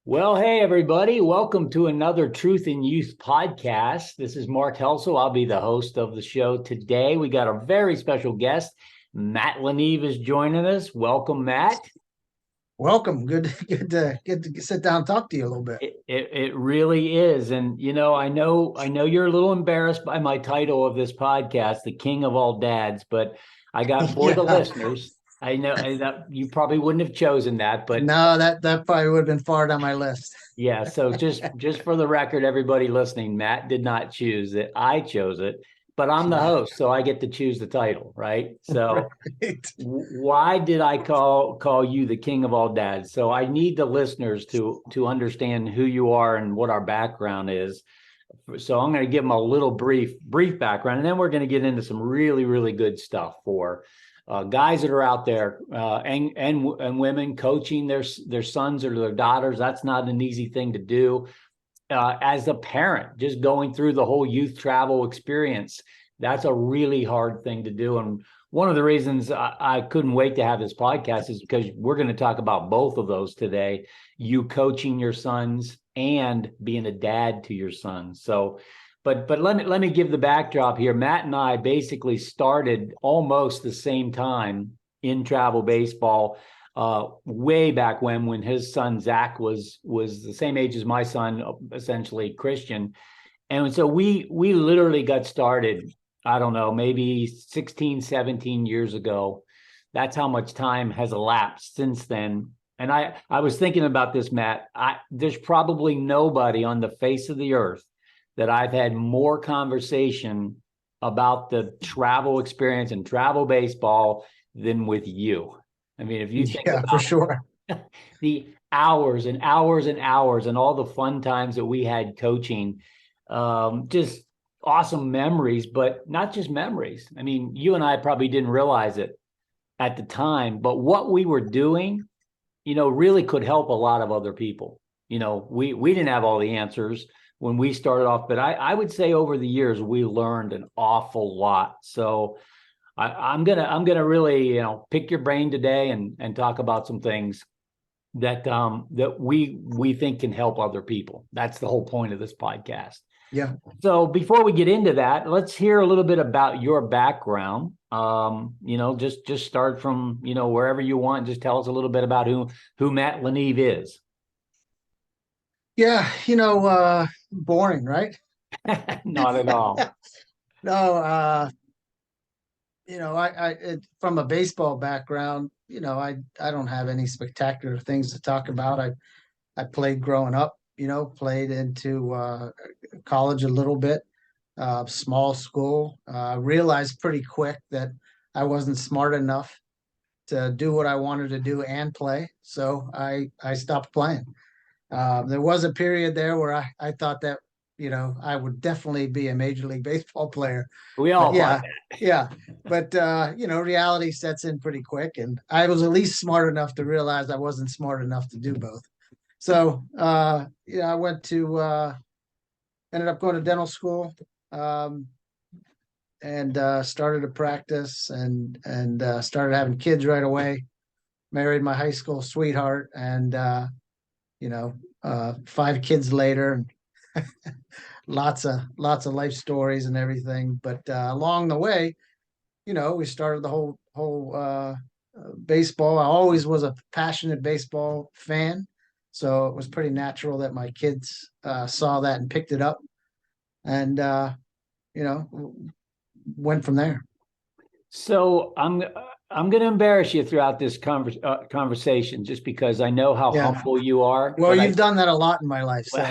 Well, hey, everybody. Welcome to another Truth in Youth podcast. This is Mark Helsel. I'll be the host of the show today. We got a very special guest. Matt LaNeve is joining us. Welcome, Matt. Welcome. Good to sit down and talk to you a little bit. It really is. And I know you're a little embarrassed by my title of this podcast, The King of All Dads, but I got for the listeners. I know you probably wouldn't have chosen that, but No, that probably would have been far down my list. yeah, so just for the record, everybody listening, Matt did not choose it. I chose it, but I'm the host, so I get to choose the title, right? So Right. why did I call you the king of all dads? So I need the listeners to understand who you are and what our background is. So I'm going to give them a little brief background, and then we're going to get into some really, really good stuff for guys that are out there and women coaching their sons or their daughters. That's not an easy thing to do. As a parent, just going through the whole youth travel experience, that's a really hard thing to do. And one of the reasons I couldn't wait to have this podcast is because we're going to talk about both of those today. You coaching your sons and being a dad to your sons. So but let me give the backdrop here. Matt and I basically started almost the same time in travel baseball, way back when his son Zach was the same age as my son, essentially Christian. And so we literally got started, I don't know, maybe 16, 17 years ago. That's how much time has elapsed since then. And I was thinking about this, Matt. There's probably nobody on the face of the earth that I've had more conversation about the travel experience and travel baseball than with you. I mean, if you think Yeah, about for sure. the hours and hours and hours and all the fun times that we had coaching, just awesome memories, but not just memories. I mean, you and I probably didn't realize it at the time, but what we were doing, really could help a lot of other people. We didn't have all the answers when we started off, but I would say over the years we learned an awful lot. So I'm gonna really pick your brain today and talk about some things that we think can help other people. That's the whole point of this podcast. Yeah. So before we get into that, let's hear a little bit about your background. Just start from wherever you want. Just tell us a little bit about who Matt LaNeve is. Yeah, boring, right? Not at all. No, from a baseball background, I don't have any spectacular things to talk about. I played growing up, played into college a little bit, small school. Realized pretty quick that I wasn't smart enough to do what I wanted to do and play. So I stopped playing. There was a period there where I thought that, I would definitely be a Major League Baseball player. We But all thought that. yeah. But, reality sets in pretty quick. And I was at least smart enough to realize I wasn't smart enough to do both. So, I went to, ended up going to dental school, and started to practice and started having kids right away. Married my high school sweetheart, and 5 kids later, lots of life stories and everything. But along the way, we started the whole baseball. I always was a passionate baseball fan, so it was pretty natural that my kids saw that and picked it up, and went from there. So I'm going to embarrass you throughout this conversation, just because I know how humble you are. Well, you've done that a lot in my life, so.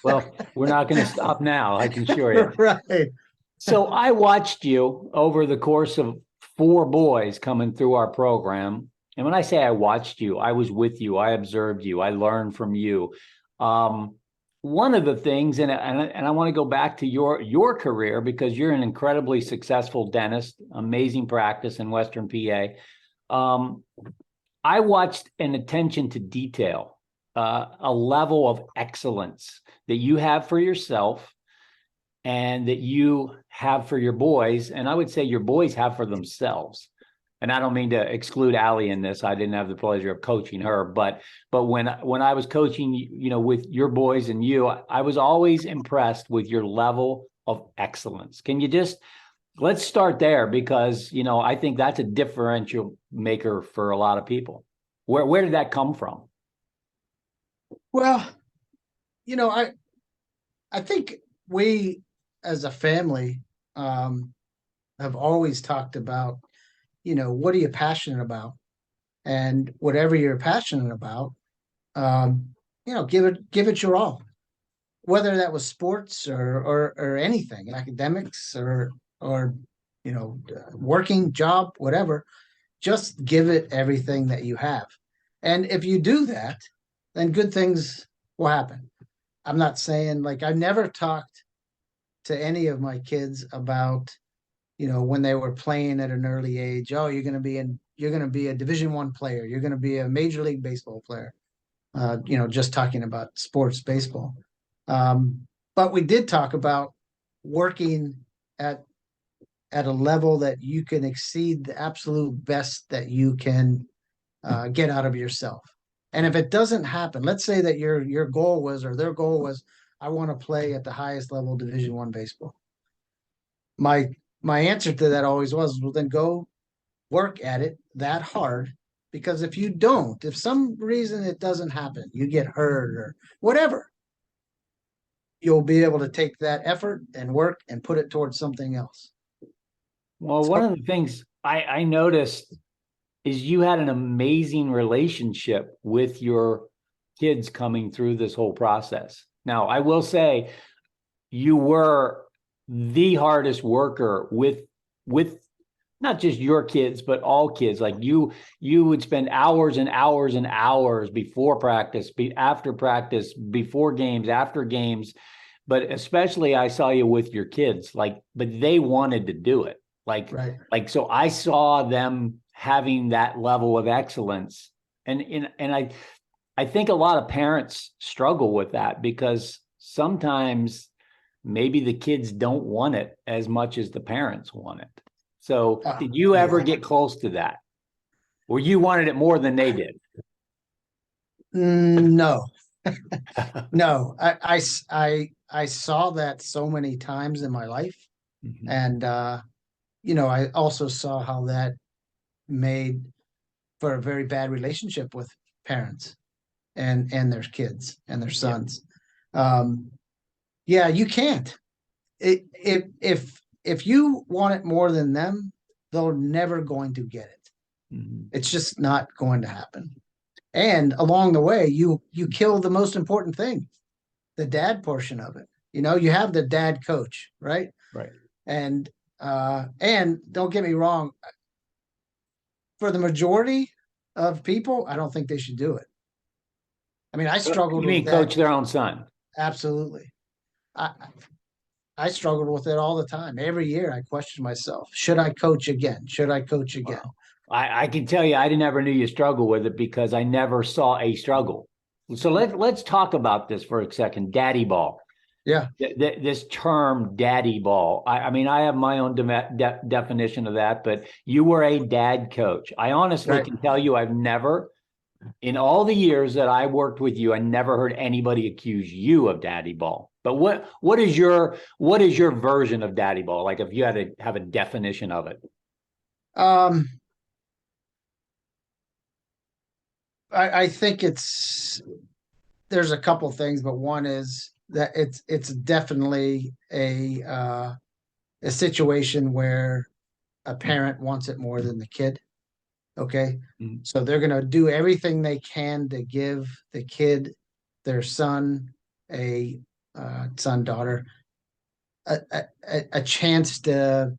Well, we're not going to stop now, I can assure you. Right. So I watched you over the course of 4 boys coming through our program. And when I say I watched you, I was with you. I observed you. I learned from you. One of the things, and I want to go back to your career, because you're an incredibly successful dentist, amazing practice in Western PA. I watched an attention to detail, a level of excellence that you have for yourself and that you have for your boys. And I would say your boys have for themselves. and I don't mean to exclude Allie in this. I didn't have the pleasure of coaching her, but when I was coaching, with your boys and you, I was always impressed with your level of excellence. Can you let's start there, because I think that's a differential maker for a lot of people. Where did that come from? Well, I think we as a family have always talked about, what are you passionate about? And whatever you're passionate about, give it your all. Whether that was sports or anything, academics or working job, whatever, just give it everything that you have. And if you do that, then good things will happen. I'm not saying, like, I never talked to any of my kids about, when they were playing at an early age, oh, you're going to be a Division I player, you're going to be a Major League Baseball player. Just talking about sports baseball. But we did talk about working at a level that you can exceed the absolute best that you can get out of yourself. And if it doesn't happen, let's say that your goal was, or their goal was, I want to play at the highest level Division I baseball. My answer to that always was, well, then go work at it that hard. Because if you don't, if some reason it doesn't happen, you get hurt or whatever, you'll be able to take that effort and work and put it towards something else. Well, one of the things I noticed is you had an amazing relationship with your kids coming through this whole process. Now, I will say you were the hardest worker with not just your kids, but all kids. Like you would spend hours and hours and hours before practice, after practice, before games, after games. But especially I saw you with your kids, but they wanted to do it. Right. So I saw them having that level of excellence. And I think a lot of parents struggle with that, because sometimes maybe the kids don't want it as much as the parents want it. So did you ever get close to that? Or you wanted it more than they did? No. No. I saw that so many times in my life. Mhm. And I also saw how that made for a very bad relationship with parents and their kids and their sons. You can't. If you want it more than them, they're never going to get it. Mhm. It's just not going to happen. And along the way, you kill the most important thing, the dad portion of it. You have the dad coach, right? Right. And don't get me wrong, for the majority of people, I don't think they should do it. I mean, I struggled You mean with that. coach their own son? Absolutely. I struggled with it all the time. Every year I questioned myself, should I coach again? Should I coach again? Wow. I can tell you, I never knew you struggle with it, because I never saw a struggle. So let's talk about this for a second. Daddy ball. Yeah. This term daddy ball. I mean, I have my own definition of that, but you were a dad coach. I honestly Right. can tell you, I've never, in all the years that I worked with you, I never heard anybody accuse you of daddy ball. But what is your version of daddy ball? Like, if you had to have a definition of it. I think there's a couple things, but one is that it's definitely a situation where a parent wants it more than the kid. Okay. Mhm. So they're going to do everything they can to give the kid, their son, a son, daughter, a chance to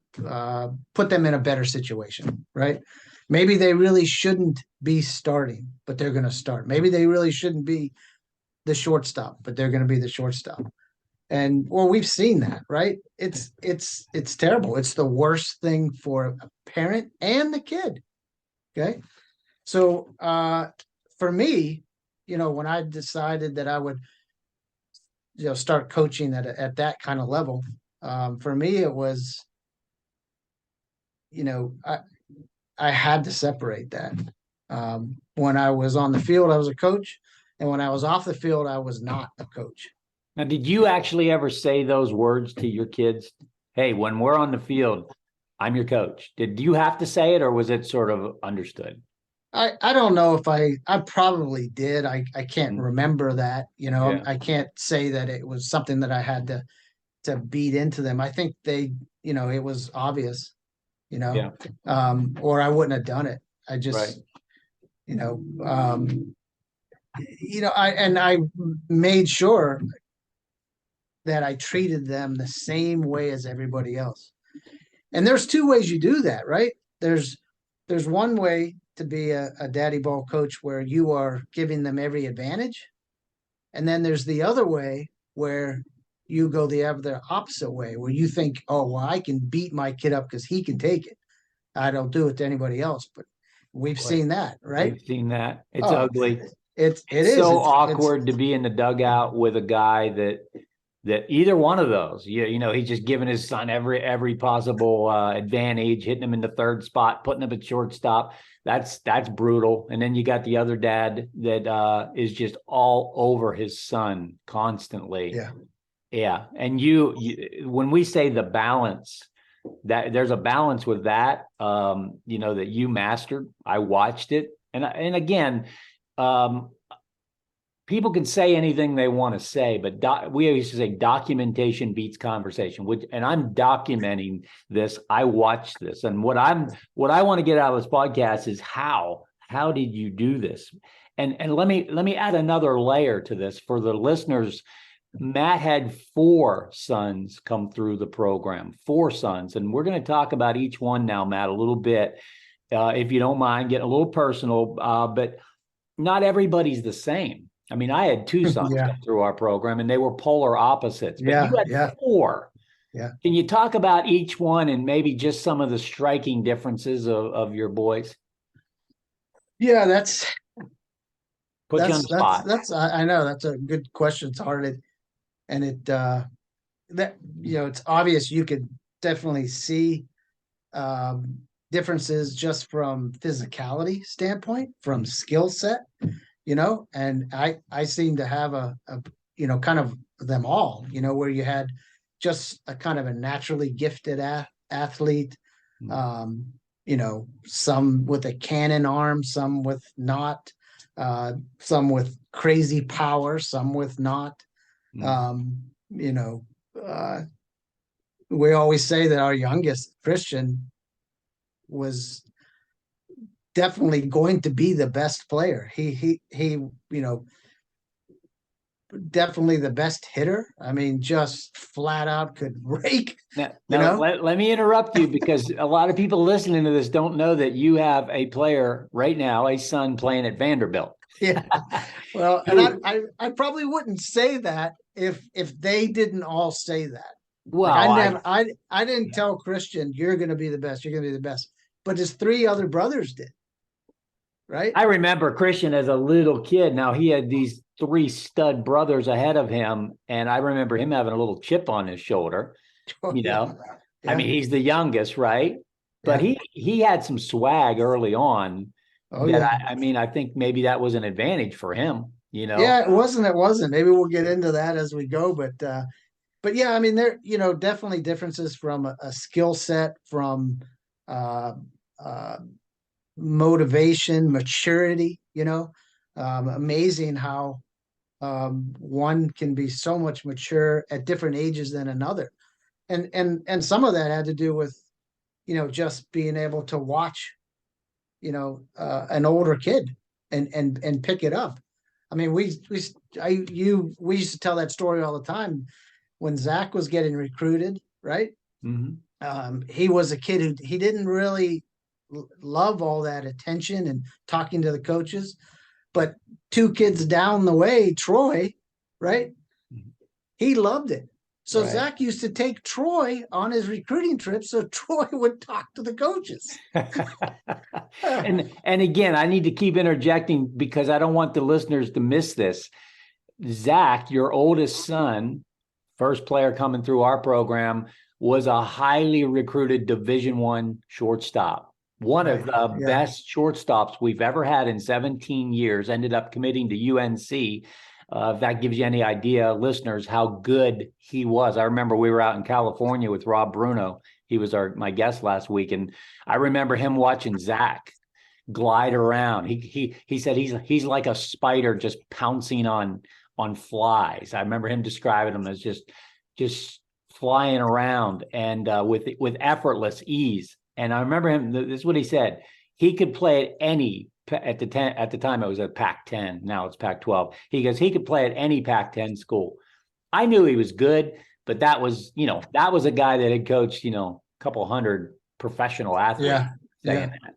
put them in a better situation, right? Maybe they really shouldn't be starting, but they're going to start. Maybe they really shouldn't be the shortstop, but they're going to be the shortstop. And well, we've seen that, right? It's terrible. It's the worst thing for a parent and the kid. Okay. So for me, when I decided that I would start coaching at that kind of level, for me it was, I I had to separate that. When I was on the field, I was a coach, and when I was off the field, I was not a coach. Now, did you actually ever say those words to your kids? Hey, when we're on the field, I'm your coach. Did you have to say it, or was it sort of understood? I don't know if I probably did. I can't Mm. remember that. Yeah. I can't say that it was something that I had to beat into them. I think it was obvious, Yeah. or I wouldn't have done it. I Right. just, I made sure that I treated them the same way as everybody else. And there's two ways you do that, right? There's one way to be a daddy ball coach where you are giving them every advantage. And then there's the other way where you go the other opposite way, where you think, oh, well, I can beat my kid up because he can take it. I don't do it to anybody else, but we've Boy, seen that, right? we've seen that. It's Oh, ugly. it It's is. so It's awkward to be in the dugout with a guy that either one of those, he's just giving his son every possible advantage, hitting him in the third spot, putting him at shortstop. That's brutal. And then you got the other dad that is just all over his son constantly. yeah. Yeah. And when we say the balance, that there's a balance with that, that you mastered. I watched it. And again, people can say anything they want to say, but we used to say documentation beats conversation. And I'm documenting this. I watched this, and what I want to get out of this podcast is how did you do this? And let me add another layer to this for the listeners. Matt had 4 sons come through the program, 4 sons, and we're going to talk about each one now, Matt, a little bit, if you don't mind, getting a little personal. But not everybody's the same. I mean, I had 2 sons Yeah. come through our program, and they were polar opposites. But Yeah. you had Yeah. 4. Yeah. Can you talk about each one and maybe just some of the striking differences of your boys? Yeah. Put you on the spot. I know that's a good question. It's hard. And it's obvious you could definitely see differences just from physicality standpoint, from skill set, and I seem to have a kind of them all, where you had just a kind of a naturally gifted athlete, um, some with a cannon arm, some with not, some with crazy power, some with not. Um, you know, uh, we always say that our youngest Christian was definitely going to be the best player. He definitely the best hitter. I mean, just flat out could rake. Now let me interrupt you because a lot of people listening to this don't know that you have a player right now, a son playing at Vanderbilt. Yeah. Well, and I probably wouldn't say that if they didn't all say that. Well, Like I didn't tell Christian you're going to be the best. You're going to be the best. But his 3 other brothers did. Right. I remember Christian as a little kid. Now he had these 3 stud brothers ahead of him, and I remember him having a little chip on his shoulder. Yeah. I mean, he's the youngest, right? But Yeah. he had some swag early on. Oh, that yeah. I mean, I think maybe that was an advantage for him. Yeah, it wasn't. It wasn't. Maybe we'll get into that as we go. But yeah, I mean, there, definitely differences from a skill set, from uh, uh, motivation, maturity. Amazing how one can be so much mature at different ages than another, and some of that had to do with just being able to watch an older kid and pick it up. I mean, we used to tell that story all the time when Zach was getting recruited, right? He was a kid who he didn't really love all that attention and talking to the coaches, but 2 kids down the way, Troy, right? He loved it. So Right. Zach used to take Troy on his recruiting trip so Troy would talk to the coaches. and again, I need to keep interjecting because I don't want the listeners to miss this. Zach, your oldest son, first player coming through our program, was a highly recruited Division I shortstop. one of Right. the Yeah. best shortstops we've ever had in 17 years, ended up committing to UNC. If that gives you any idea, listeners, how good he was. I remember we were out in California with Rob Bruno. He was my guest last week, and I remember him watching Zach glide around. He said he's like a spider just pouncing on flies. I remember him describing him as just flying around and with effortless ease. And I remember him. This is what he said. He could play at any at the time it was a Pac-10. Now it's Pac-12. He goes he could play at any Pac-10 school. I knew he was good, but that was a guy that had coached a couple hundred professional athletes Yeah. saying Yeah. that.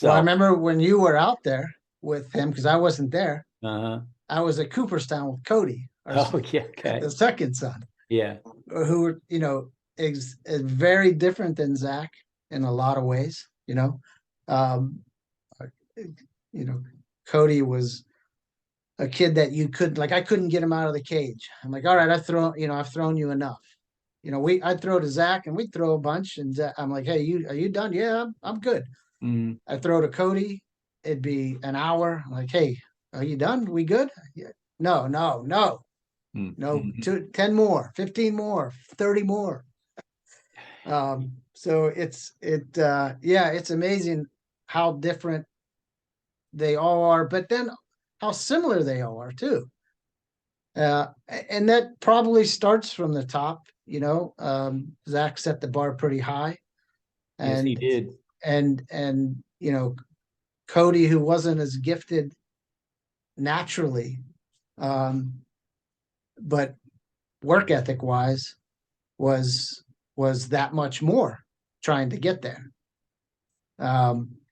Well, I So remember when you were out there with him, because I wasn't there. uh-huh. I was at Cooperstown with Cody, Oh yeah, okay. the second son, Yeah. who is very different than Zach in a lot of ways. Um, you know, Cody was a kid that you could I couldn't get him out of the cage. I'm like, all right, I've thrown you enough. I'd throw to Zach and we'd throw a bunch, and I'm like, hey, are you done? Yeah, I'm good. Mm. I throw to Cody, it'd be an hour. I'm like, hey, are you done? We good? Yeah. No, no, no, no. Mm. 10 more, 15 more, 30 more. So it's amazing how different they all are, but then how similar they all are too. And that probably starts from the top. Zach set the bar pretty high, Yes, he and did. and Cody, who wasn't as gifted naturally, but work ethic wise, was that much more trying to get there.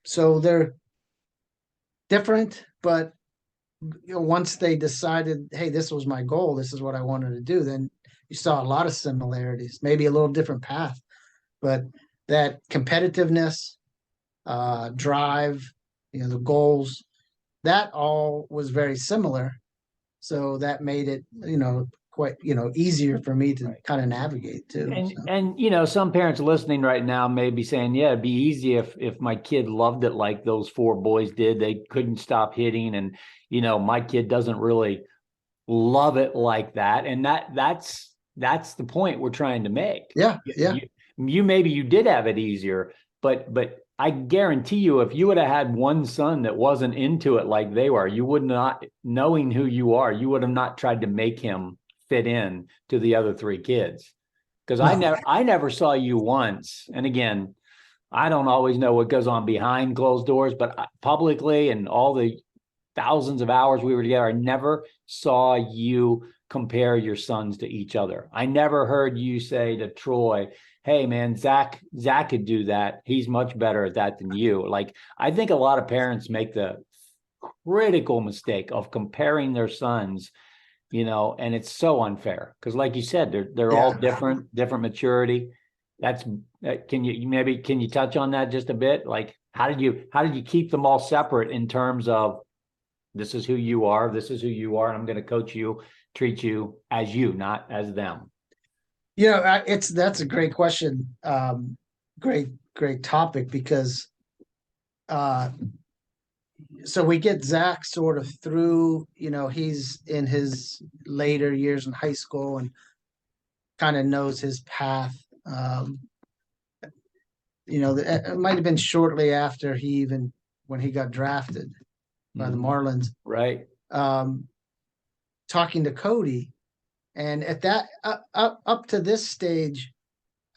So they're different, but once they decided, hey, this was my goal, this is what I wanted to do, then you saw a lot of similarities, maybe a little different path, but that competitiveness, drive, the goals, that all was very similar. So that made it, quite, easier for me to kind of navigate too. And some parents listening right now may be saying, yeah, it'd be easy if my kid loved it like those four boys did. They couldn't stop hitting, and my kid doesn't really love it like that. And that's the point we're trying to make. Yeah. Maybe you did have it easier, but I guarantee you, if you would have had one son that wasn't into it like they were, you would not, knowing who you are, you would have not tried to make him fit in to the other three kids. Because I never saw you once. And again, I don't always know what goes on behind closed doors, but publicly and all the thousands of hours we were together, I never saw you compare your sons to each other. I never heard you say to Troy, hey man, Zach could do that. He's much better at that than you. Like, I think a lot of parents make the critical mistake of comparing their sons, and it's so unfair. Because like you said, they're all different maturity. Can you touch on that just a bit? Like, how did you keep them all separate in terms of, this is who you are, and I'm going to coach you, treat you as you, not as them? That's a great question. Great topic, because so we get Zach sort of through, he's in his later years in high school and kind of knows his path. It might have been shortly after when he got drafted by the Marlins. Right. Talking to Cody, and at that up to this stage,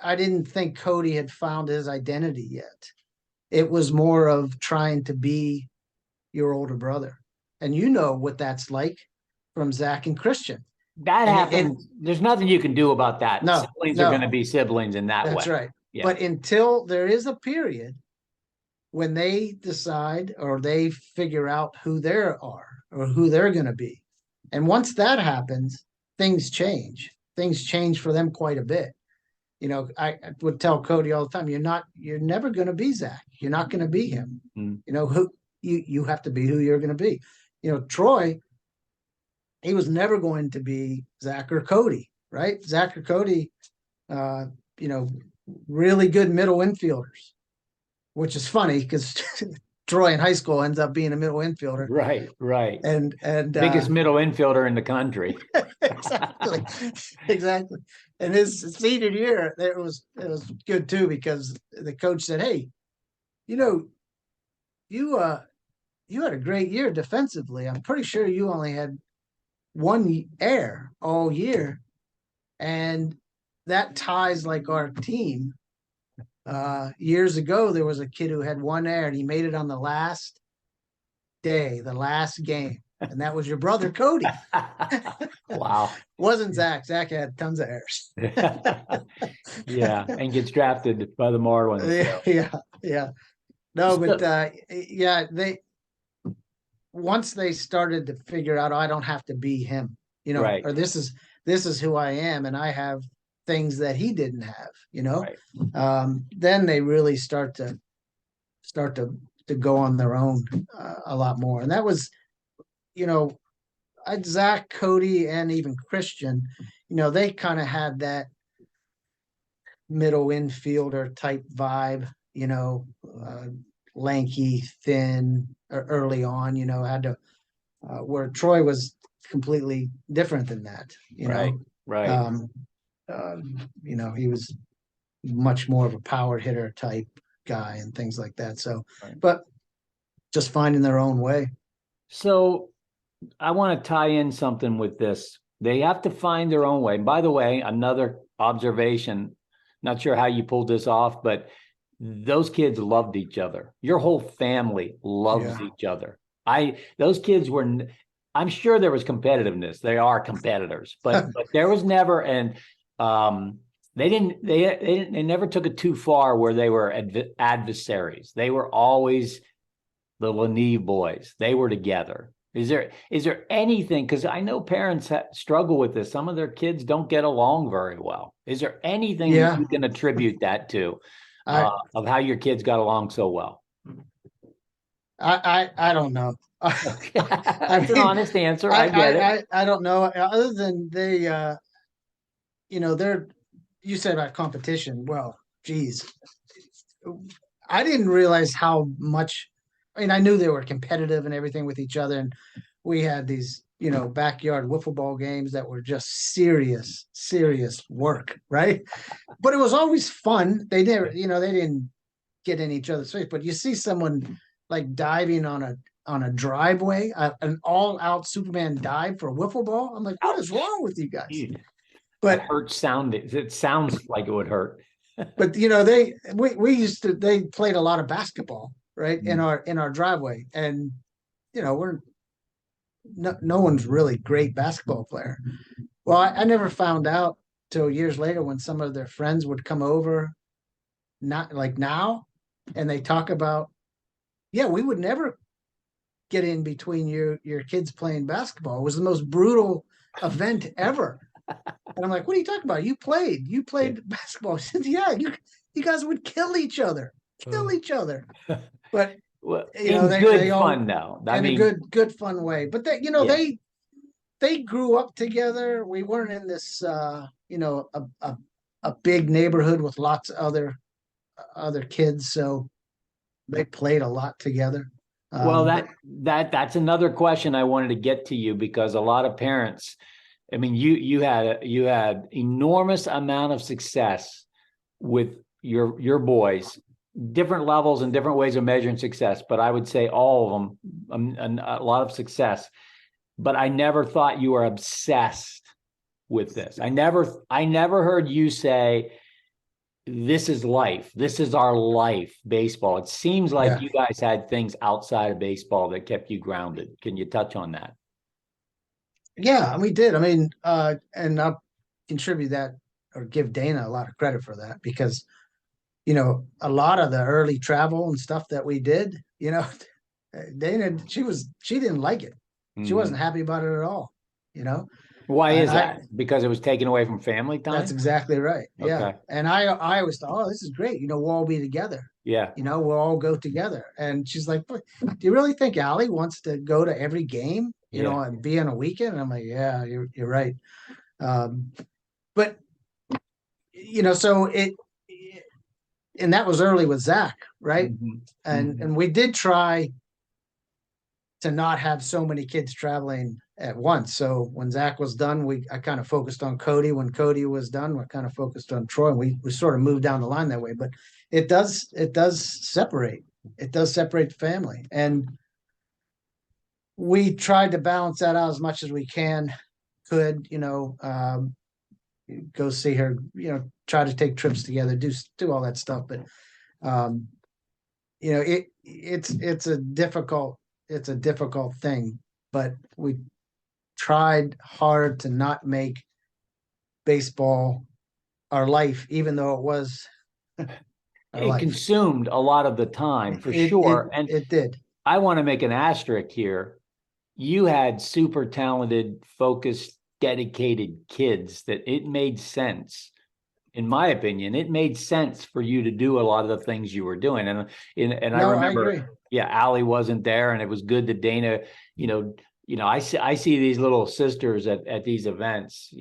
I didn't think Cody had found his identity yet. It was more of trying to be your older brother. And you know what that's like from Zach and Christian. That happens. There's nothing you can do about that. No, siblings are going to be siblings in that way. That's right. Yeah. But until there is a period when they decide or they figure out who they are or who they're going to be. And once that happens, things change. Things change for them quite a bit. I would tell Cody all the time, you're never going to be Zach. You're not going to be him. Who you have to be who you're going to be. Troy, he was never going to be Zach or Cody, right? Zach or Cody, really good middle infielders. which is funny because Troy in high school ends up being a middle infielder. Right, right. And Biggest middle infielder in the country. exactly, exactly. And his senior year, it was good too because the coach said, "Hey, you know, you had a great year defensively. I'm pretty sure you only had one error all year, and that ties like our team. Years ago, there was a kid who had one error, and he made it on the last day, the last game, and that was your brother Cody." Wow. Wasn't Zach? Zach had tons of errors. Yeah, and gets drafted by the Marlins. So. Yeah. No, but So, yeah, they once they started to figure out, oh, I don't have to be him, right, or this is who I am, and I have things that he didn't have, right. then they really start to go on their own a lot more. And that was, you know, Zach, Cody, and even Christian, they kind of had that middle infielder type vibe, lanky, thin, early on, had to, where Troy was completely different than that, Right, right. Um, he was much more of a power hitter type guy and things like that. So, Right. but just finding their own way. So I want to tie in something with this. They have to find their own way. And by the way, another observation, not sure how you pulled this off, but those kids loved each other. Your whole family loves each other. Those kids were, I'm sure there was competitiveness. They are competitors, but there was never, and they never took it too far where they were adversaries. They were always the LaNeve boys. They were together. Is there anything, because I know parents struggle with this, some of their kids don't get along very well. Is there anything that you can attribute that to, of how your kids got along so well? I don't know. That's an honest answer. I get it. I don't know. Other than they, they're, you said about competition. Well, geez, I didn't realize how much. I mean, I knew they were competitive and everything with each other, and we had these, backyard wiffle ball games that were just serious work, right? But it was always fun. They never, they didn't get in each other's face. But you see someone like diving on a driveway, an all-out Superman dive for a wiffle ball. I'm like, what is wrong with you guys? But hurt sounded. It sounds like it would hurt. But they played a lot of basketball, right, in our driveway, and we're no one's really great basketball player. Well, I never found out till years later when some of their friends would come over, not like now, and they talk about, yeah, we would never get in between your kids playing basketball. It was the most brutal event ever. And I'm like, what are you talking about? You played basketball. He said, yeah, you guys would kill each other. But well, they fun though. In a good fun way. But they grew up together. We weren't in this a big neighborhood with lots of other kids, so they played a lot together. Well, that's another question I wanted to get to you, because a lot of parents, I mean, you had enormous amount of success with your boys, different levels and different ways of measuring success, but I would say all of them, a lot of success. But I never thought you were obsessed with this. I never heard you say, this is life. This is our life, baseball. It seems like you guys had things outside of baseball that kept you grounded. Can you touch on that? Yeah, we did. I mean, and I'll contribute that or give Dana a lot of credit for that, because, a lot of the early travel and stuff that we did, Dana, she didn't like it. She wasn't happy about it at all, Why is that? Because it was taken away from family time? That's exactly right. Yeah. Okay. And I always thought, oh, this is great. We'll all be together. Yeah. We'll all go together. And she's like, do you really think Allie wants to go to every game, and be on a weekend? And I'm like, yeah, you're right. But, so and that was early with Zach, right? Mhm. And we did try to not have so many kids traveling at once. So when Zach was done, I kind of focused on Cody. When Cody was done, we kind of focused on Troy. We sort of moved down the line that way. But it does separate. It does separate the family. And we tried to balance that out as much as we could, go see her, try to take trips together, do all that stuff. But um, it's a difficult thing, but we tried hard to not make baseball our life, even though it was our It life. consumed a lot of the time for It sure. And it did. I want to make an asterisk here. You had super talented, focused, dedicated kids that it made sense. In my opinion, it made sense for you to do a lot of the things you were doing. And I No, I remember, agree. yeah, Allie wasn't there, and it was good that Dana, I see these little sisters at these events,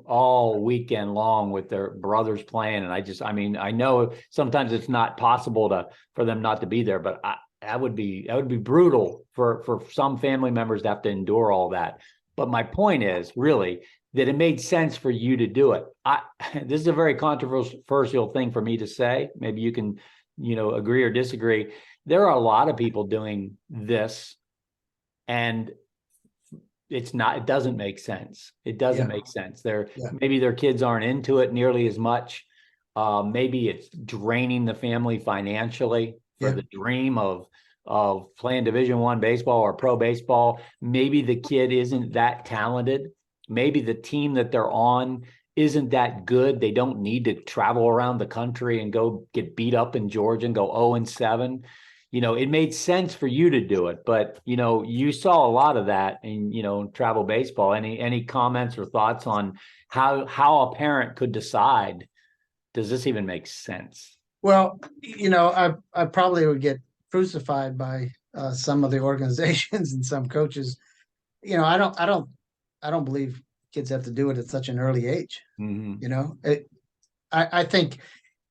all weekend long with their brothers playing. And I know sometimes it's not possible for them not to be there, but that would be brutal for some family members to have to endure all that. But my point is really that it made sense for you to do it. This is a very controversial thing for me to say. Maybe you can, agree or disagree. There are a lot of people doing this, and it doesn't make sense. It doesn't make sense. Maybe their kids aren't into it nearly as much. Maybe it's draining the family financially for the dream of playing Division I baseball or pro baseball. Maybe the kid isn't that talented. Maybe the team that they're on isn't that good. They don't need to travel around the country and go get beat up in Georgia and go 0-7. It made sense for you to do it, but you saw a lot of that in travel baseball. Any comments or thoughts on how a parent could decide, does this even make sense? Well, I probably would get crucified by some of the organizations and some coaches. I don't believe kids have to do it at such an early age. I think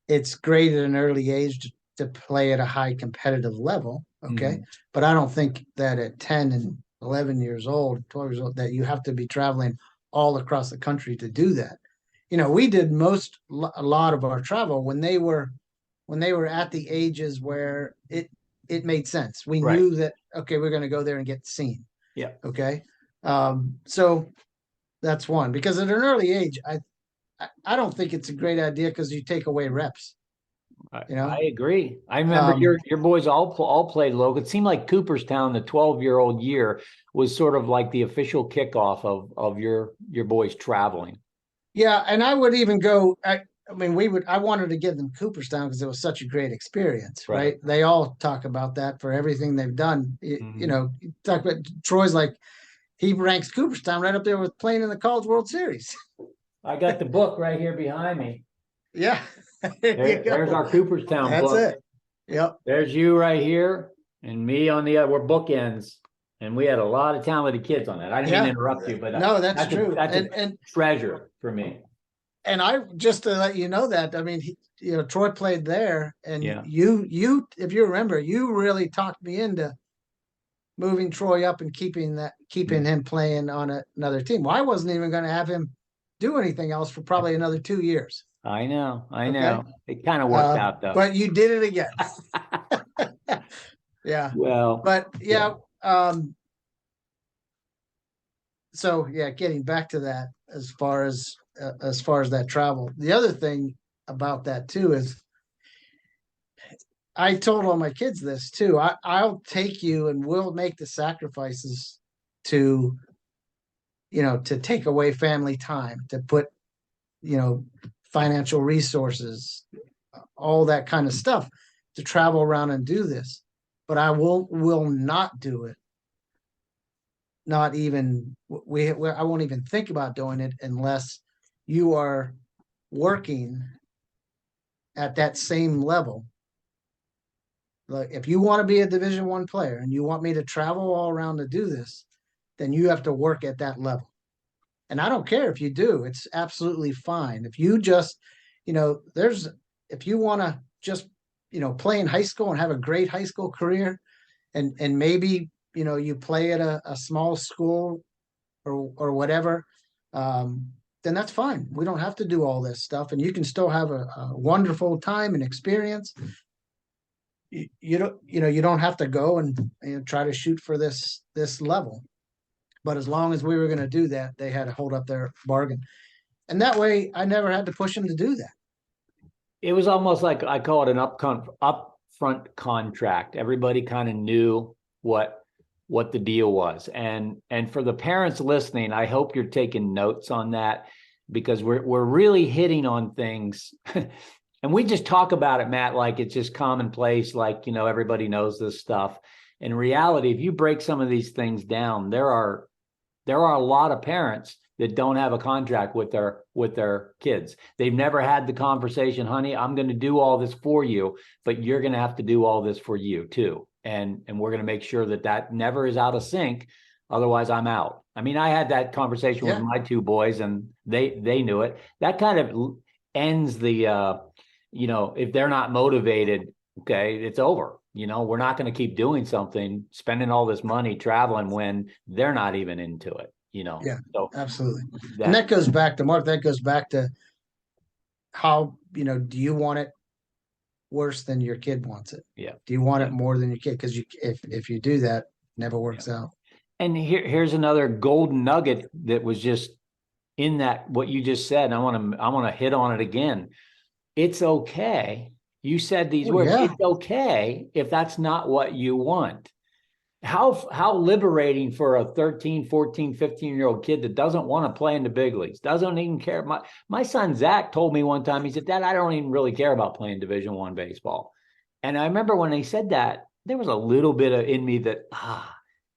it's great at an early age to play at a high competitive level. Okay. But I don't think that at 10 and 11 years old, 12 years old, that you have to be traveling all across the country to do that. We did a lot of our travel when they were at the ages where it made sense. We knew that, okay, we're going to go there and get seen. Yeah. Okay. So that's one, because at an early age, I don't think it's a great idea because you take away reps. I agree. I remember your boys all played local. It seemed like Cooperstown, the 12-year-old year, was sort of like the official kickoff of your boys traveling. Yeah, and I would even go. I wanted to give them Cooperstown because it was such a great experience, right? They all talk about that for everything they've done. Talk about Troy's like he ranks Cooperstown right up there with playing in the College World Series. I got the book right here behind me. Yeah. There's our Cooperstown That's book. It. Yep. There's you right here and me on the other. We're bookends. And we had a lot of talented kids on that. I didn't mean to interrupt you, but no, that's true. That's a treasure for me. And I just to let you know that, Troy played there, and you, if you remember, you really talked me into moving Troy up and keeping him playing on another team. Well, I wasn't even going to have him do anything else for probably another 2 years. I know. It kind of worked out though. But you did it again. Yeah. Well, but so getting back to that, as far as that travel, the other thing about that too is I told all my kids this too. I'll take you and we'll make the sacrifices to take away family time, to put financial resources, all that kind of stuff, to travel around and do this. But I will not do it. Not even I won't even think about doing it unless you are working at that same level. Like, if you want to be a Division I player and you want me to travel all around to do this, then you have to work at that level. And I don't care if you do; it's absolutely fine. If you just, if you want to just, play in high school and have a great high school career, and maybe, you play at a small school or whatever, then that's fine. We don't have to do all this stuff, and you can still have a wonderful time and experience. You don't, you don't have to go and try to shoot for this level. But as long as we were going to do that, they had to hold up their bargain. And that way I never had to push them to do that. It was almost like, I call it an upfront contract. Everybody kind of knew what the deal was. And for the parents listening, I hope you're taking notes on that, because we're really hitting on things. And we just talk about it, Matt, like it's just commonplace, like, everybody knows this stuff. In reality, if you break some of these things down, there are a lot of parents that don't have a contract with their kids. They've never had the conversation, honey, I'm going to do all this for you, but you're going to have to do all this for you too. And we're going to make sure that never is out of sync. Otherwise I'm out. I mean, I had that conversation with my two boys, and they knew it. That kind of ends the, if they're not motivated, okay, it's over. We're not going to keep doing something, spending all this money traveling when they're not even into it, Yeah, so absolutely. And that goes back to Mark, that goes back to how, do you want it worse than your kid wants it? Yeah. Do you want it more than your kid? Because if you do that, it never works out. And here's another golden nugget that was just in that, what you just said. I want to hit on it again. It's okay. You said these words. Yeah. It's okay if that's not what you want. How liberating for a 13, 14, 15-year-old kid that doesn't want to play in the big leagues, doesn't even care. My son Zach told me one time, he said, Dad, I don't even really care about playing Division I baseball. And I remember when he said that, there was a little bit in me that,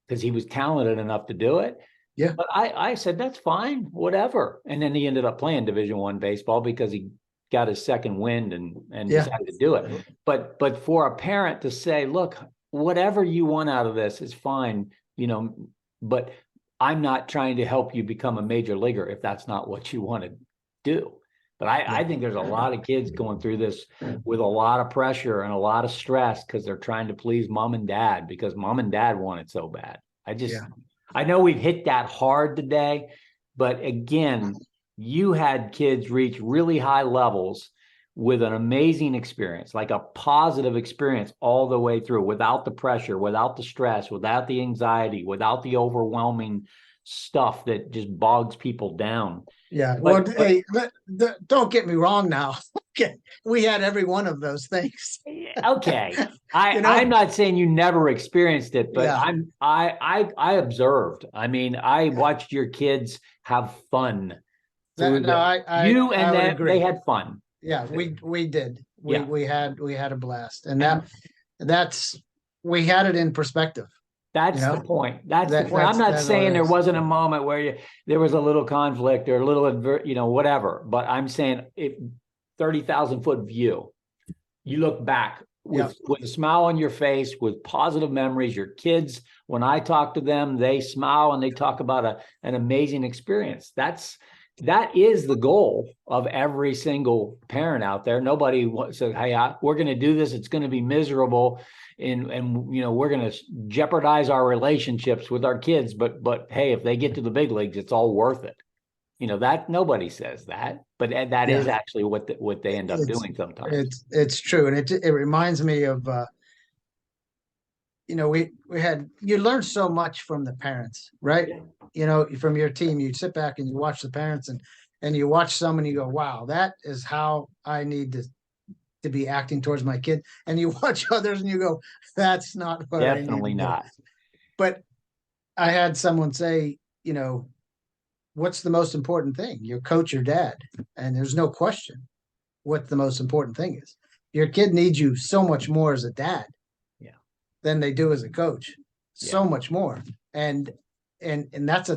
because he was talented enough to do it. Yeah. But I said, that's fine, whatever. And then he ended up playing Division I baseball because he got his second wind and decided to do it. But for a parent to say, look, whatever you want out of this is fine, but I'm not trying to help you become a major leaguer if that's not what you want to do. But I think there's a lot of kids going through this with a lot of pressure and a lot of stress because they're trying to please mom and dad because mom and dad want it so bad. I know we've hit that hard today, but again, you had kids reach really high levels with an amazing experience, like a positive experience all the way through, without the pressure, without the stress, without the anxiety, without the overwhelming stuff that just bogs people down. Yeah. Well, hey, don't get me wrong now. Okay. We had every one of those things. Okay. I'm not saying you never experienced it, but I observed. I mean, I watched your kids have fun. They had fun. Yeah, we did. We had a blast, and we had it in perspective. That's the point. That's the point. I'm not saying there wasn't a moment where there was a little conflict or a little, whatever. But I'm saying 30,000 foot view. You look back with a smile on your face, with positive memories. Your kids, when I talk to them, they smile and they talk about an amazing experience. That is the goal of every single parent out there. Nobody says, hey, we're going to do this. It's going to be miserable. And we're going to jeopardize our relationships with our kids. But hey, if they get to the big leagues, it's all worth it. That nobody says that, but that is actually what they end up doing sometimes. It's true. And it reminds me of, you learn so much from the parents, right? From your team, you sit back and you watch the parents and you watch some and you go, wow, that is how I need to be acting towards my kid. And you watch others and you go, that's not what Definitely I need to not. do. But I had someone say, what's the most important thing? Your coach or dad? And there's no question what the most important thing is. Your kid needs you so much more as a dad than they do as a coach. So much more. And that's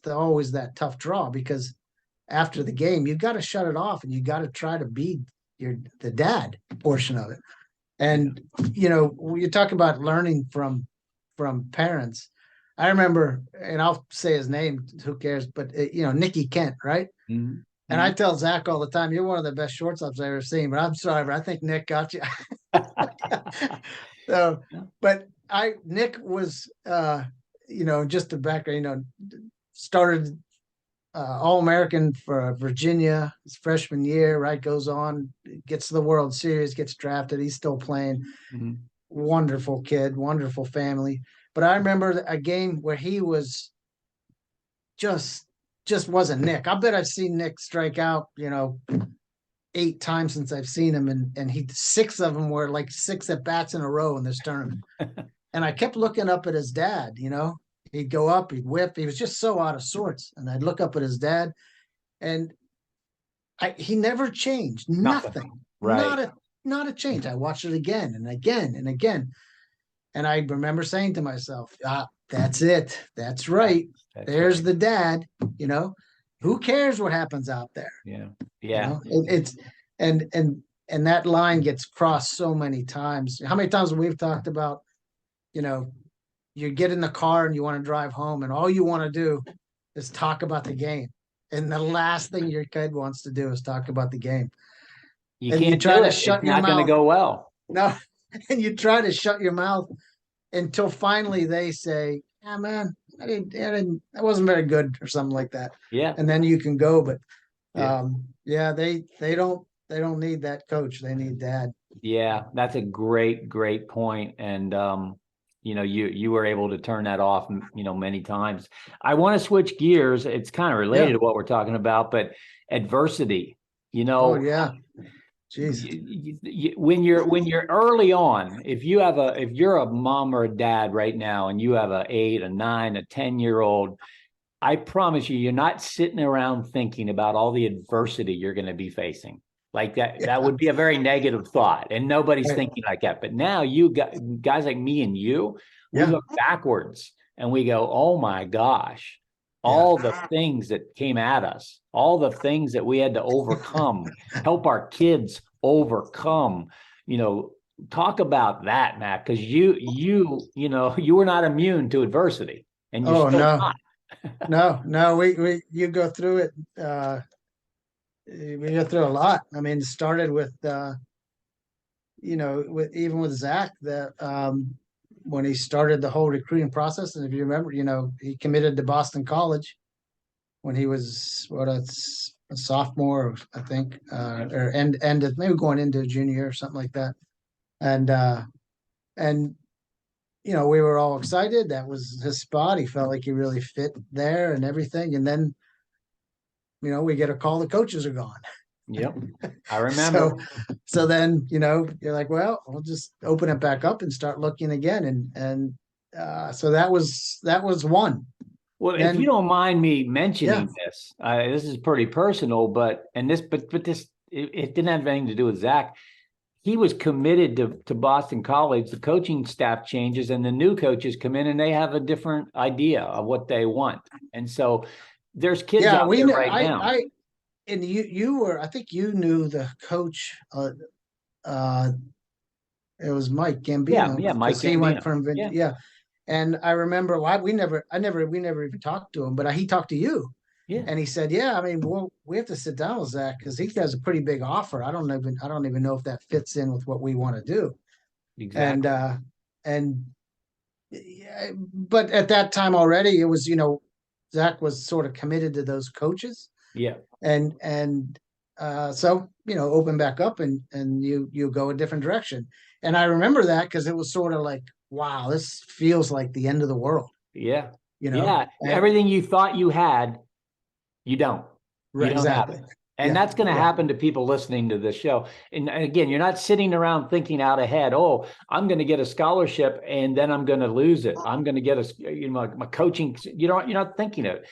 always that tough draw, because after the game, you've got to shut it off and you got to try to be the dad portion of it. And you talk about learning from parents. I remember, and I'll say his name, who cares, but Nicky Kent, right? Mm-hmm. And I tell Zach all the time, you're one of the best shortstops I've ever seen, but I'm sorry, but I think Nick got you. So, but Nick was, just the background, started All-American for Virginia his freshman year, right? Goes on, gets to the World Series, gets drafted. He's still playing. Mhm. Wonderful kid, wonderful family. But I remember a game where he was just wasn't Nick. I bet I've seen Nick strike out, 8 times since I've seen him, and he 6 of them were like 6 at bats in a row in this tournament. And I kept looking up at his dad. He'd go up, he'd whip. He was just so out of sorts, and I'd look up at his dad, and he never changed. Nothing. Right. Not a change. I watched it again and again and again, and I remember saying to myself, that's it. That's right. There's right. the dad. Who cares what happens out there? Yeah. It's and that line gets crossed so many times. How many times we've talked about, you get in the car and you want to drive home, and all you want to do is talk about the game, and the last thing your kid wants to do is talk about the game. You and can't you try do to it. shut It's your not going to mouth. go well. No, and you try to shut your mouth until finally they say, "Yeah, man, I wasn't very good," or something like that. Yeah. And then you can go. But Yeah. they don't need that coach. They need dad. Yeah, that's a great point. And you were able to turn that off, many times. I want to switch gears. It's kind of related to what we're talking about, but adversity, Oh yeah. Jeez. when you're early on, if you're a mom or a dad right now and you have a 8, a 9, a 10-year-old, I promise you're not sitting around thinking about all the adversity you're going to be facing. Like that would be a very negative thought, and nobody's thinking like that. But now you got guys like me and you, we look backwards and we go, oh my gosh, all the things that came at us, all the things that we had to overcome, help our kids overcome, talk about that, Matt, because you were not immune to adversity, and you're still not. No, you go through it. We go through a lot. I mean, it started with, with Zach, that when he started the whole recruiting process, and if you remember, he committed to Boston College when he was a sophomore, I think, or end of maybe going into junior year or something like that, and we were all excited. That was his spot. He felt like he really fit there and everything, and then we get a call, the coaches are gone. Yep. I remember. So then, you're like, well, we'll just open it back up and start looking again. And so that was one. Well, if you don't mind me mentioning this, this is pretty personal, but this, it didn't have anything to do with Zach. He was committed to Boston College. The coaching staff changes and the new coaches come in and they have a different idea of what they want. And so there's kids out there right now. And you were, I think you knew the coach. It was Mike Gambino. Yeah, Mike Gambino. He went from and I remember we never even talked to him, but he talked to you. Yeah. And he said, "Yeah, I mean, we have to sit down with Zach because he has a pretty big offer. I don't even know if that fits in with what we want to do." Exactly. But at that time already, it was Zach was sort of committed to those coaches. Yeah. And so open back up and you go a different direction. And I remember that because it was sort of like, wow, this feels like the end of the world. Yeah. Everything you thought you had, you don't. Right. You don't exactly. have it. And that's going to happen to people listening to this show. And again, you're not sitting around thinking out ahead. Oh, I'm going to get a scholarship and then I'm going to lose it. I'm going to get my coaching. You're not thinking of it.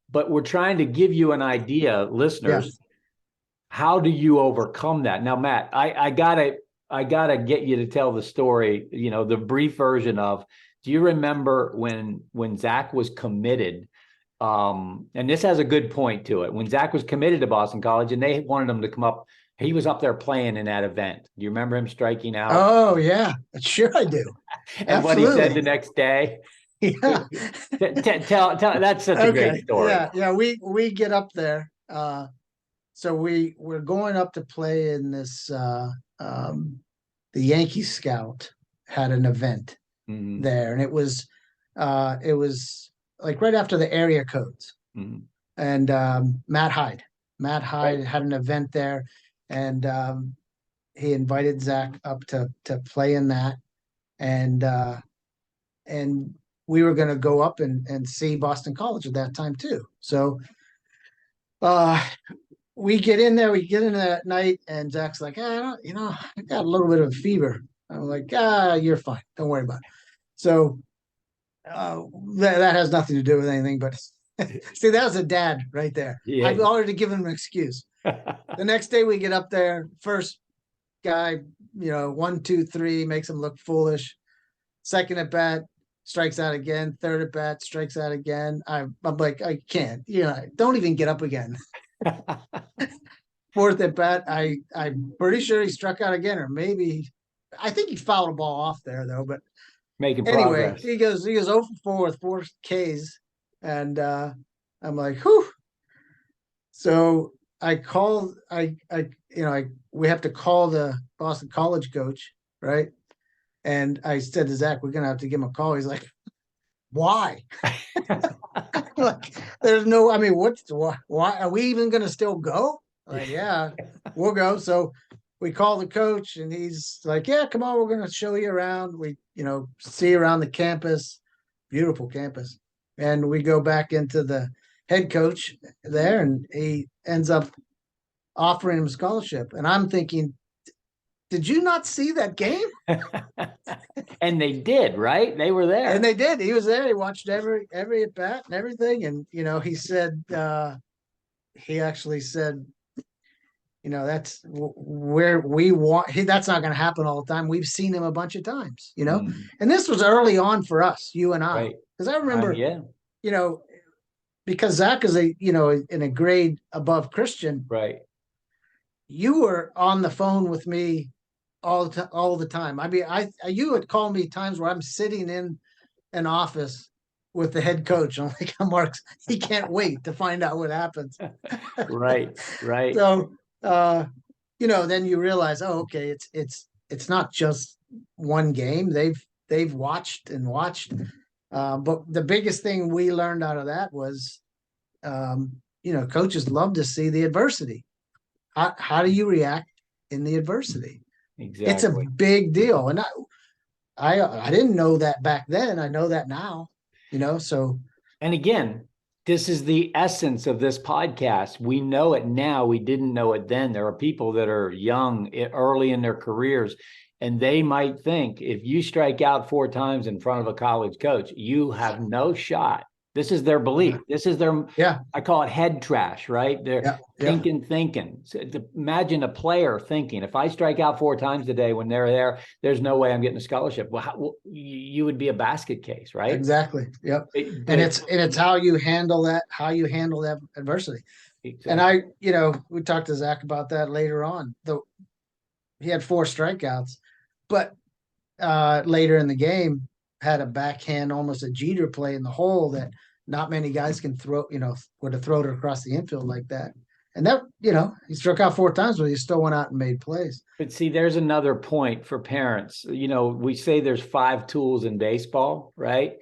But we're trying to give you an idea, listeners. How do you overcome that? Now, Matt, I gotta get you to tell the story. The brief version of. Do you remember when Zach was committed? And this has a good point to it. When Zach was committed to Boston College and they wanted him to come up, he was up there playing in that event. Do you remember him striking out? Oh yeah, sure I do. And Absolutely. what he said the next day. Yeah. Tell that's such a great story. Yeah. We get up there. so we're going up to play in this the Yankee Scout had an event Mhm, there, and it was like right after the area codes. mhm. And Matt Right. Hyde had an event there, and he invited Zach up to play in that, and and we were going to go up and see Boston College at that time too. So uh, we get in there, we get in that night, and Zach's like, I don't, I got a little bit of a fever. I'm like, you're fine, don't worry about it. So uh, that has nothing to do with anything, but see, that was a dad right there. I've Yeah. already given him an excuse. The next day we get up there, first guy, 1, 2, 3, makes him look foolish. Second at bat, strikes out again. Third at bat, strikes out again. I'm like, I can't. Don't even get up again. Fourth at bat, I'm pretty sure he struck out again, or maybe I think he fouled a ball off there though. But Making anyway, progress. he goes 0 for 4 with 4 Ks, and I'm like, whew. So I called, we have to call the Boston College coach, right? And I said to Zach, we're gonna have to give him a call. He's like, why? Like, there's no, I mean, why are we even gonna still go? Like, yeah, we'll go. So we call the coach, and he's like, yeah, come on, we're gonna show you around. We, see around the campus, beautiful campus. And we go back into the head coach there, and he ends up offering him a scholarship. And I'm thinking, did you not see that game? And they did, right? They were there. And they did. He was there. He watched every at bat and everything. And he said, he actually said, that's where we want. That's not going to happen all the time. We've seen him a bunch of times. Mm, And this was early on for us, you and I, right. because I remember, Yeah. you know, because Zach is in a grade above Christian. Right. You were on the phone with me all the time. I mean, you would call me times where I'm sitting in an office with the head coach. I'm like, Mark, he can't wait to find out what happens. Right. Right. So, then you realize, oh, okay, it's not just one game. They've watched and watched. But the biggest thing we learned out of that was, coaches love to see the adversity. How do you react in the adversity? It's a Exactly. big deal, and I didn't know that back then. I know that now. So And again, this is the essence of this podcast. We know it now. We didn't know it then. There are people that are young, early in their careers, and they might think if you strike out 4 times in front of a college coach, you have no shot. This is their belief. This is their, yeah, I call it head trash, right? They're yeah, yeah, thinking. So imagine a player thinking, if I strike out 4 times today when they're there, there's no way I'm getting a scholarship. Well, you would be a basket case, right? exactly. Yep. But It's how you handle that adversity. And exactly. we talked to Zach about that later on. He had 4 strikeouts, but later in the game had a backhand, almost a Jeter play in the hole that not many guys can throw, would have thrown it across the infield like that. And that, he struck out 4 times, but he still went out and made plays. But see, there's another point for parents. We say there's 5 tools in baseball, right?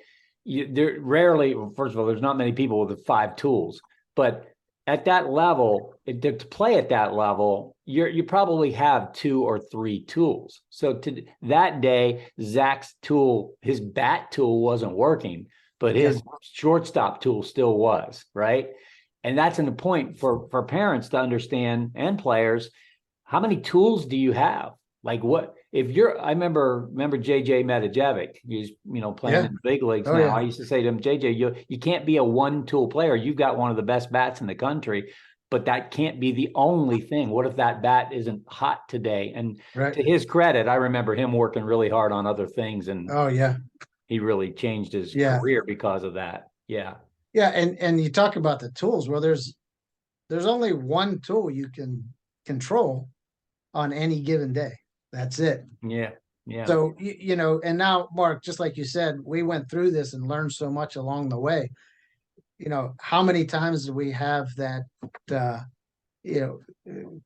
There rarely, well, first of all, there's not many people with the 5 tools, but at that level, to play at that level, you probably have 2 or 3 tools. So to that day, Zach's tool, his bat tool wasn't working, but his shortstop tool still was, right? And that's an point for parents to understand, and players. How many tools do you have? Like, what if I remember JJ Metajevic, he's playing in the big leagues now. Yeah. I used to say to him, JJ, you can't be a 1-tool player. You've got one of the best bats in the country, but that can't be the only thing. What if that bat isn't hot today? And to his credit, I remember him working really hard on other things, and he really changed his career because of that. Yeah. Yeah. And you talk about the tools. Well, there's only one tool you can control on any given day. That's it. Yeah. Yeah. So, and now, Mark, just like you said, we went through this and learned so much along the way. How many times do we have that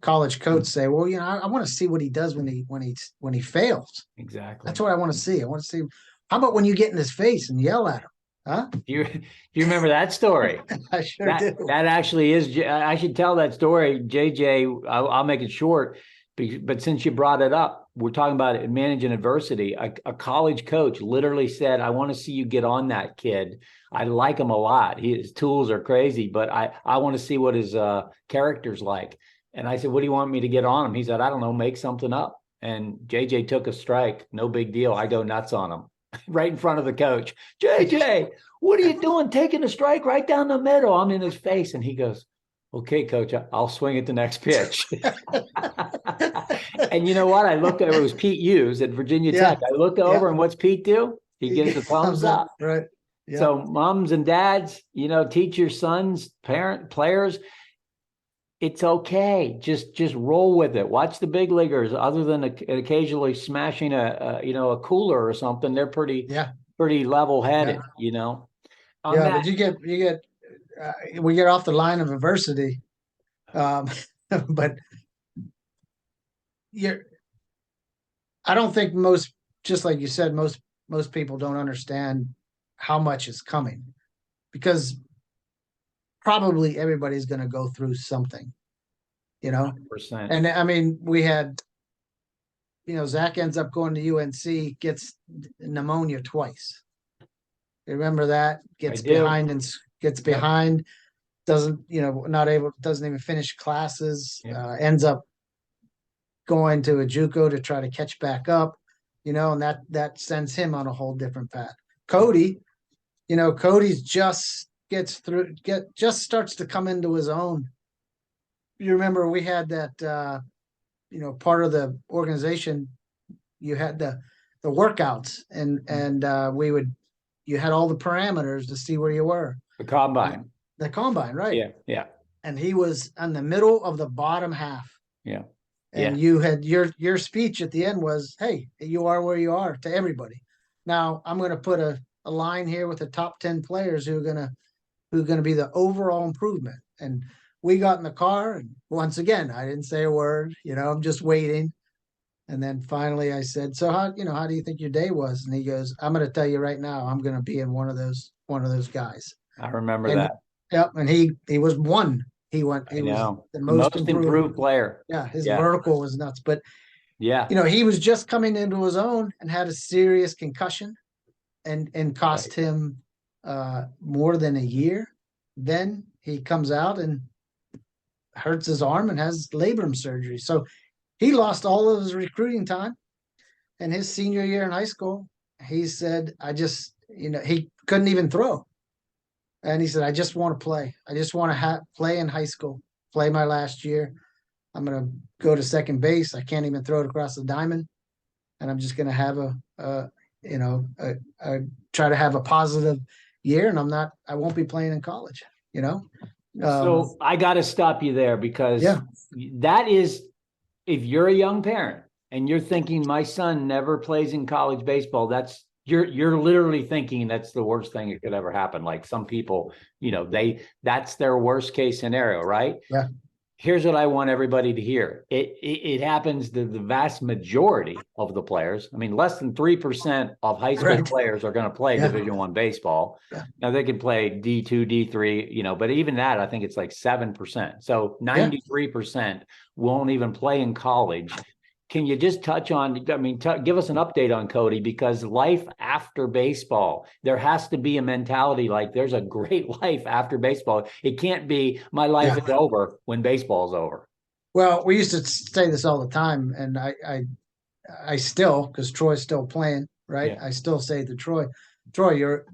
college coach say, well, I want to see what he does when he fails. Exactly. That's what I want to see. I want to see. How about when you get in his face and yell at him? Huh? Do you remember that story? I sure do. That actually is. I should tell that story, JJ. I'll make it short, but since you brought it up, we're talking about managing adversity. A college coach literally said, "I want to see you get on that kid. I like him a lot. His tools are crazy, but I want to see what his character's like." And I said, "What do you want me to get on him?" He said, "I don't know, make something up." And JJ took a strike. No big deal. I go nuts on him right in front of the coach. JJ, what are you doing? Taking a strike right down the middle. I'm in his face. And he goes, okay, coach, I'll swing at the next pitch. And you know what? I looked over, it was Pete Hughes at Virginia Tech. I looked over and what's Pete do? He gives a thumbs up. Right. Yeah. So moms and dads, teach your sons, players, it's okay. Just roll with it. Watch the big leaguers. Other than occasionally smashing a cooler or something, they're pretty level headed. Yeah, but we get off the line of adversity, but I don't think just like you said, most people don't understand how much is coming, because probably everybody's going to go through something, 100%. And I mean, we had, Zach ends up going to UNC, gets pneumonia twice. You remember that? Gets behind, doesn't even finish classes, ends up going to a JUCO to try to catch back up, and that sends him on a whole different path. Cody's just starts to come into his own. You remember we had that, part of the organization, you had the workouts and you had all the parameters to see where you were. The combine. Right. Yeah. And he was on the middle of the bottom half. Yeah. And you had your speech at the end was, hey, you are where you are, to everybody. Now I'm going to put a line here with the top 10 players who are going to be the overall improvement. And we got in the car, and once again, I didn't say a word, I'm just waiting. And then finally I said, so how do you think your day was? And he goes, I'm going to tell you right now, I'm going to be in one of those guys. I remember that. Yep. And he was one. He was the most improved player. Yeah. His vertical was nuts, but he was just coming into his own and had a serious concussion and cost him more than a year. Then he comes out and hurts his arm and has labrum surgery. So he lost all of his recruiting time. And his senior year in high school, he said, he couldn't even throw. And he said, I just want to play. I just want to play in high school, play my last year. I'm going to go to second base. I can't even throw it across the diamond. And I'm just going to have try to have a positive year. And I won't be playing in college, So I got to stop you there, because that is, if you're a young parent and you're thinking my son never plays in college baseball, you're literally thinking that's the worst thing that could ever happen. Like some people, that's their worst case scenario, right? Yeah. Here's what I want everybody to hear. It happens to the vast majority of the players. I mean, less than 3% of high school players are going to play Division I baseball. Yeah. Now they can play D2, D3, but even that, I think it's like 7%. So 93% won't even play in college. Can you just touch on, give us an update on Cody, because life after baseball, there has to be a mentality like there's a great life after baseball. It can't be my life is over when baseball's over. Well, we used to say this all the time, and I still, because Troy's still playing, right? Yeah. I still say to Troy, your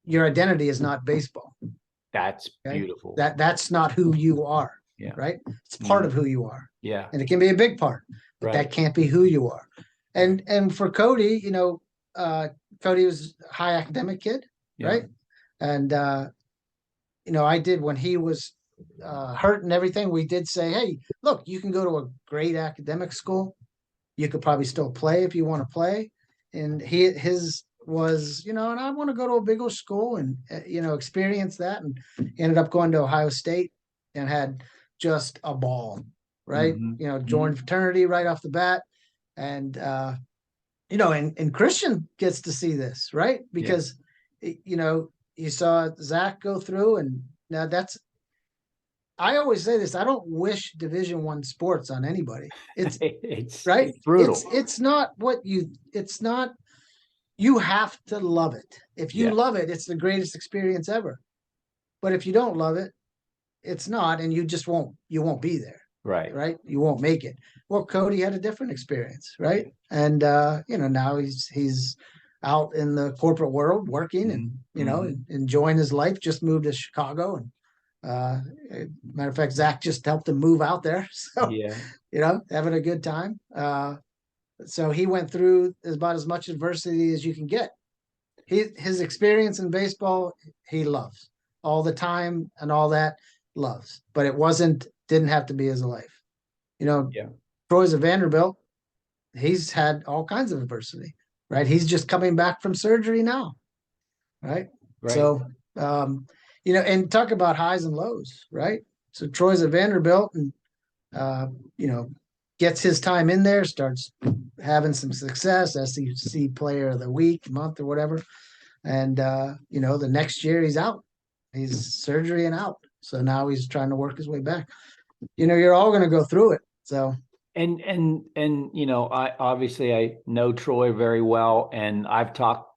identity is not baseball. That's beautiful. That's not who you are. Yeah. Right. It's part of who you are. Yeah. And it can be a big part, but that can't be who you are. And for Cody, Cody was a high academic kid, right? And, I did, when he was hurt and everything, we did say, hey, look, you can go to a great academic school. You could probably still play if you want to play. And his was, and I want to go to a bigger school and, experience that. And ended up going to Ohio State and had just a ball, right? Mhm. Joined fraternity right off the bat. And, and Christian gets to see this, right? Yeah. Because, you saw Zach go through, and now I always say this, I don't wish Division I sports on anybody. It's right. It's brutal. It's not, you have to love it. If you Yeah. love it, it's the greatest experience ever. But if you don't love it, it's not, and you won't be there. Right. Right. You won't make it. Well, Cody had a different experience, right? And now he's out in the corporate world working and enjoying his life. Just moved to Chicago, and matter of fact, Zach just helped him move out there. So Yeah. having a good time. So he went through about as much adversity as you can get. His experience in baseball, he loves all the time and all that loves, but didn't have to be his life. Yeah. Troy's at Vanderbilt. He's had all kinds of adversity, right? He's just coming back from surgery now, right? Right. So, and talk about highs and lows, right? So Troy's at Vanderbilt, and gets his time in there, starts having some success, SEC Player of the Week, month, or whatever. And the next year he's out. He's surgery and out. So now he's trying to work his way back. You're all going to go through it. So and I know Troy very well, and I've talked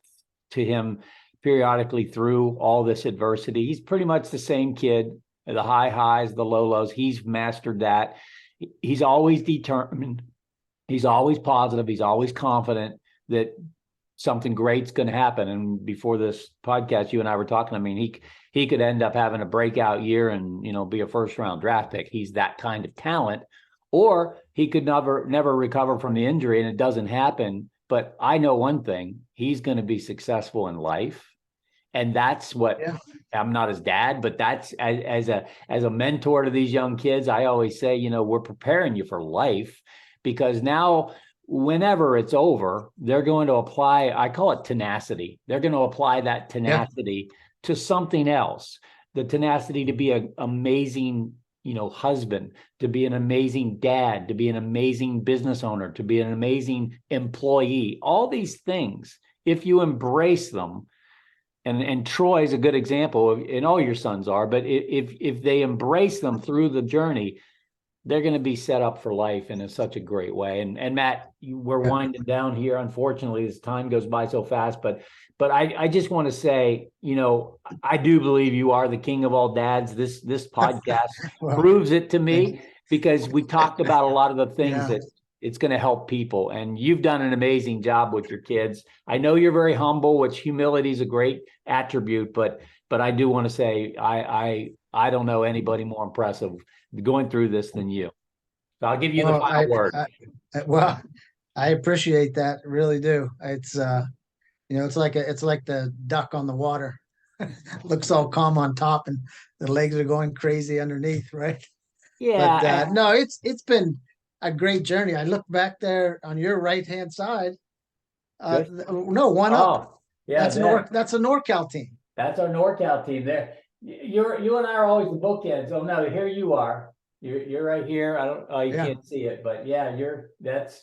to him periodically through all this adversity. He's pretty much the same kid, the high highs, the low lows. He's mastered that. He's always determined. He's always positive. He's always confident that something great's going to happen. And before this podcast, you and I were talking, I mean, he could end up having a breakout year and, be a first round draft pick. He's that kind of talent. Or he could never recover from the injury, and it doesn't happen. But I know one thing, he's going to be successful in life. And that's what I'm not his dad, but that's as a mentor to these young kids. I always say, we're preparing you for life, because now whenever it's over, they're going to apply, I call it tenacity. They're going to apply that tenacity to something else, the tenacity to be an amazing, husband, to be an amazing dad, to be an amazing business owner, to be an amazing employee. All these things, if you embrace them, and Troy's a good example of, and all your sons are, but if they embrace them through the journey, they're going to be set up for life in such a great way. And Matt, we're winding down here. Unfortunately, as time goes by so fast, but I just want to say, I do believe you are the king of all dads. This podcast proves it to me, because we talked about a lot of the things that it's going to help people. And you've done an amazing job with your kids. I know you're very humble, which humility is a great attribute, but I do want to say, I don't know anybody more impressive going through this than you. So I'll give you the final word. I appreciate that. Really do. It's, it's like the duck on the water. Looks all calm on top and the legs are going crazy underneath. Right. Yeah. But no, it's been a great journey. I look back there on your right-hand side. No, one up. Yeah, that's a NorCal team. That's our NorCal team there. You and I are always the bookends. Oh no, here you are. You're right here. You can't see it, but yeah, that's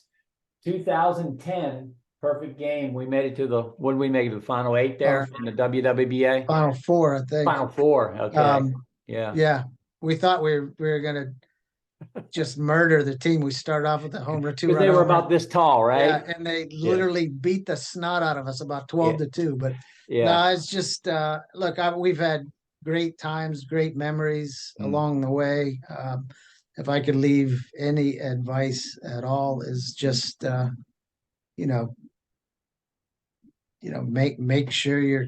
2010 perfect game. We made it to what did we make it to the final 8 there in the WWBA? Final 4, I think. Final 4. Okay. Yeah. We thought we were gonna just murder the team. We started off with a home run, 2 because they were about this tall, right? Yeah, and they literally beat the snot out of us, about 12-2. But no, it's just look, we've had great times, great memories along the way. If I could leave any advice at all, is just make sure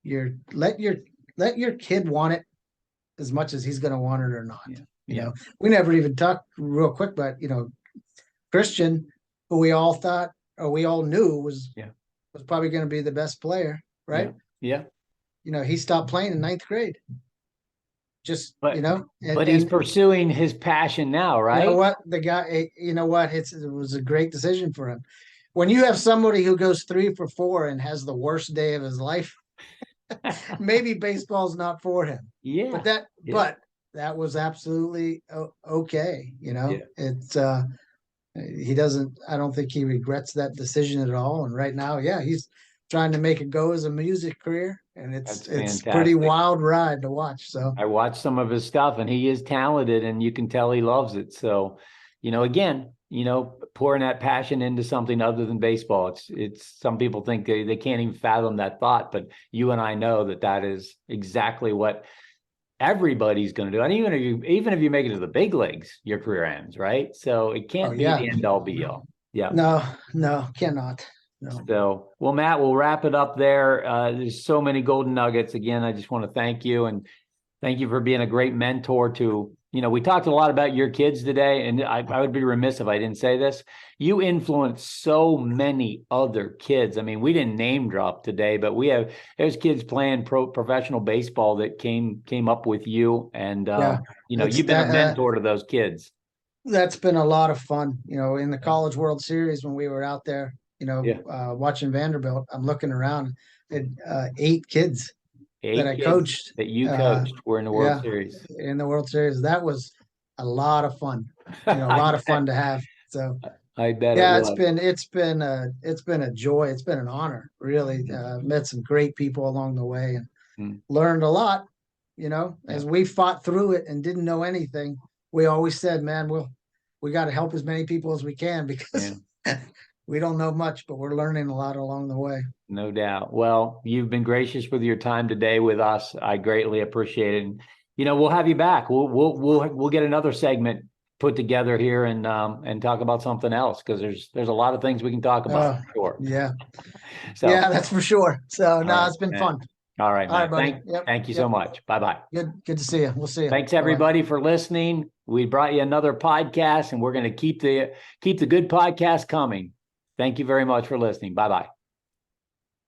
you're let your kid want it as much as he's going to want it or not. We never even talked real quick, but Christian, who we all thought, or we all knew was probably going to be the best player, right? Yeah. He stopped playing in 9th grade. But he's pursuing his passion now, right? You know what? The guy, it was a great decision for him. When you have somebody who goes 3 for 4 and has the worst day of his life, maybe baseball's not for him. Yeah. But that was absolutely okay. Yeah. It's he doesn't, I don't think he regrets that decision at all. And right now, yeah, he's trying to make it go as a music career, and That's it's pretty fantastic. wild ride to watch. So I watched some of his stuff and he is talented and you can tell he loves it. So, again, pouring that passion into something other than baseball. It's some people think they can't even fathom that thought, but you and I know that is exactly what everybody's going to do. And even if you make it to the big leagues, your career ends, right? So it oh can't be yeah, the end all be all. Yeah. no, cannot. No. So, well, Matt, we'll wrap it up there. There's so many golden nuggets. Again, I just want to thank you and thank you for being a great mentor to, we talked a lot about your kids today, and I would be remiss if I didn't say this. You influence so many other kids. I mean, we didn't name drop today, but there's kids playing professional baseball that came up with you, and Yeah, you've been a mentor to those kids. that's been a lot of fun. In the College World Series when we were out there, Yeah. watching Vanderbilt, I'm looking around at 8 kids that 8 I kids coached. that you coached were in the World Yeah, Series. in the World Series. That was a lot of fun. A lot of fun to have. So I bet yeah, it it's was. been a joy. It's been an honor. Really, met some great people along the way and learned a lot. As we fought through it and didn't know anything, we always said, "Man, we got to help as many people as we can because we don't know much, but we're learning a lot along the way." No doubt. Well, you've been gracious with your time today with us. I greatly appreciate it. And, we'll have you back. We'll get another segment put together here and talk about something else because there's a lot of things we can talk about. Sure. Yeah. So yeah, that's for sure. So no, right, it's been Matt. fun. All right, All right, Matt. buddy. Thank you so much. Bye-bye. Good to see you. We'll see you. Thanks Bye-bye. everybody for listening. We brought you another podcast and we're going to keep the good podcast coming. Thank you very much for listening. Bye-bye.